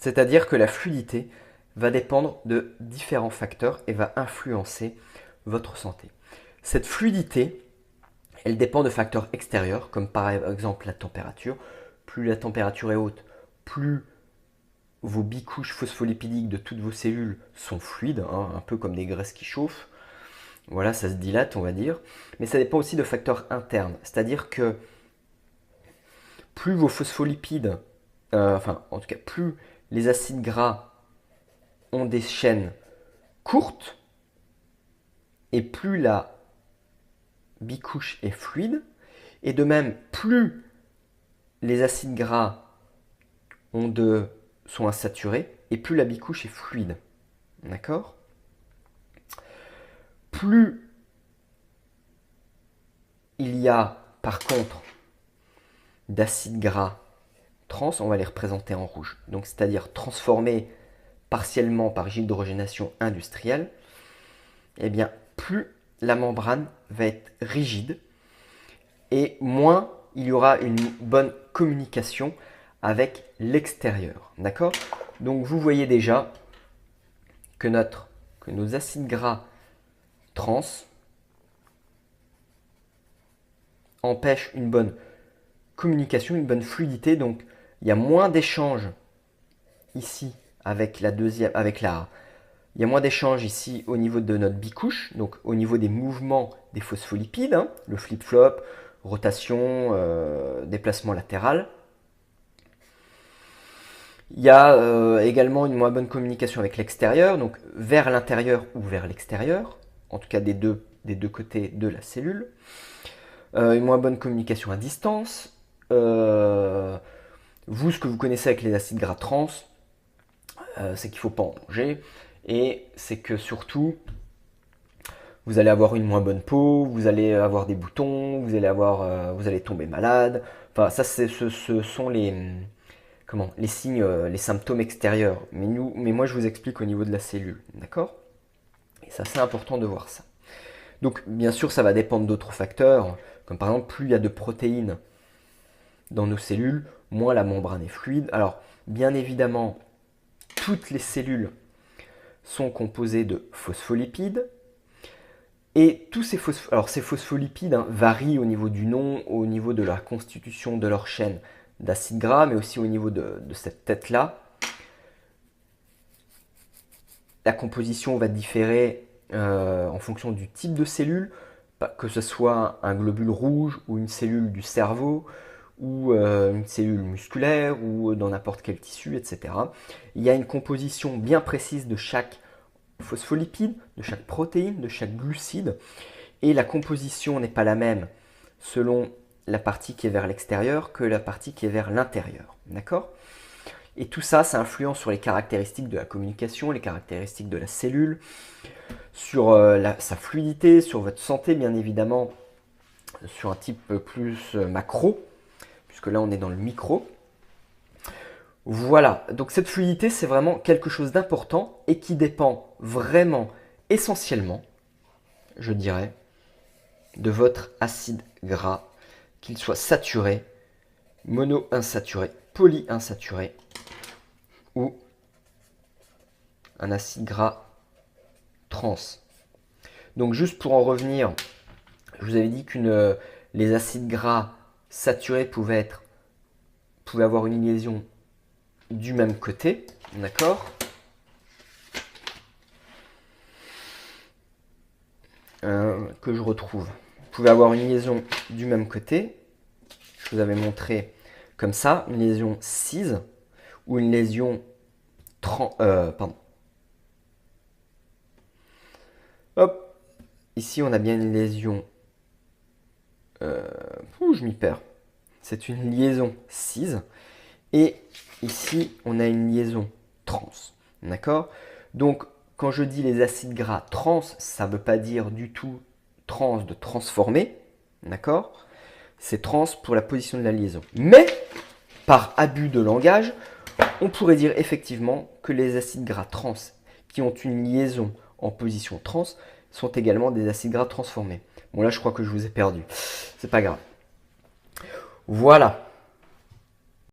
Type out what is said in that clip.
C'est-à-dire que la fluidité va dépendre de différents facteurs et va influencer votre santé. Cette fluidité, elle dépend de facteurs extérieurs, comme par exemple la température. Plus la température est haute, plus vos bicouches phospholipidiques de toutes vos cellules sont fluides, hein, un peu comme des graisses qui chauffent. Voilà, ça se dilate, on va dire. Mais ça dépend aussi de facteurs internes. C'est-à-dire que plus vos phospholipides, enfin, en tout cas, plus les acides gras ont des chaînes courtes, et plus la bicouche est fluide, et de même, plus les acides gras sont insaturés, et plus la bicouche est fluide. D'accord? Plus il y a, par contre, d'acides gras trans, on va les représenter en rouge. Donc, c'est-à-dire transformés partiellement par glycogénation industrielle, eh bien, plus la membrane va être rigide et moins il y aura une bonne communication avec l'extérieur. D'accord? Donc, vous voyez déjà que nos acides gras trans empêchent une bonne communication, une bonne fluidité. Donc, il y a moins d'échanges ici avec la deuxième, il y a moins d'échanges ici au niveau de notre bicouche, donc au niveau des mouvements des phospholipides, hein, le flip-flop, rotation, déplacement latéral. Il y a également une moins bonne communication avec l'extérieur, donc vers l'intérieur ou vers l'extérieur, en tout cas des deux côtés de la cellule. Une moins bonne communication à distance. Vous, ce que vous connaissez avec les acides gras trans, c'est qu'il ne faut pas en manger. Et c'est que surtout, vous allez avoir une moins bonne peau, vous allez avoir des boutons, vous allez tomber malade. Enfin, ça, ce sont les signes, les symptômes extérieurs. Mais moi, je vous explique au niveau de la cellule, d'accord? Et ça, c'est important de voir ça. Donc, bien sûr, ça va dépendre d'autres facteurs, comme par exemple, plus il y a de protéines dans nos cellules, moins la membrane est fluide. Alors, bien évidemment, toutes les cellules sont composées de phospholipides. Et tous ces phospholipides varient au niveau du nom, au niveau de la constitution de leur chaîne d'acides gras, mais aussi au niveau de cette tête-là. La composition va différer en fonction du type de cellule, que ce soit un globule rouge ou une cellule du cerveau, ou une cellule musculaire, ou dans n'importe quel tissu, etc. Il y a une composition bien précise de chaque phospholipide, de chaque protéine, de chaque glucide, et la composition n'est pas la même selon la partie qui est vers l'extérieur que la partie qui est vers l'intérieur. D'accord? Et tout ça, ça influence sur les caractéristiques de la communication, les caractéristiques de la cellule, sur sa fluidité, sur votre santé, bien évidemment, sur un type plus macro, puisque là, on est dans le micro. Voilà, donc cette fluidité, c'est vraiment quelque chose d'important et qui dépend vraiment, essentiellement, je dirais, de votre acide gras, qu'il soit saturé, monoinsaturé, polyinsaturé ou un acide gras trans. Donc juste pour en revenir, je vous avais dit que les acides gras saturés pouvaient avoir une liaison du même côté, d'accord? Que je retrouve. Vous pouvez avoir une liaison du même côté. Je vous avais montré comme ça, une liaison cis ou une liaison pardon. Hop, ici on a bien une liaison. Je m'y perds. C'est une liaison cis. Et ici, on a une liaison trans. D'accord? Donc, quand je dis les acides gras trans, ça ne veut pas dire du tout trans de transformer. D'accord? C'est trans pour la position de la liaison. Mais, par abus de langage, on pourrait dire effectivement que les acides gras trans qui ont une liaison en position trans sont également des acides gras transformés. Bon, là, je crois que je vous ai perdu. C'est pas grave. Voilà.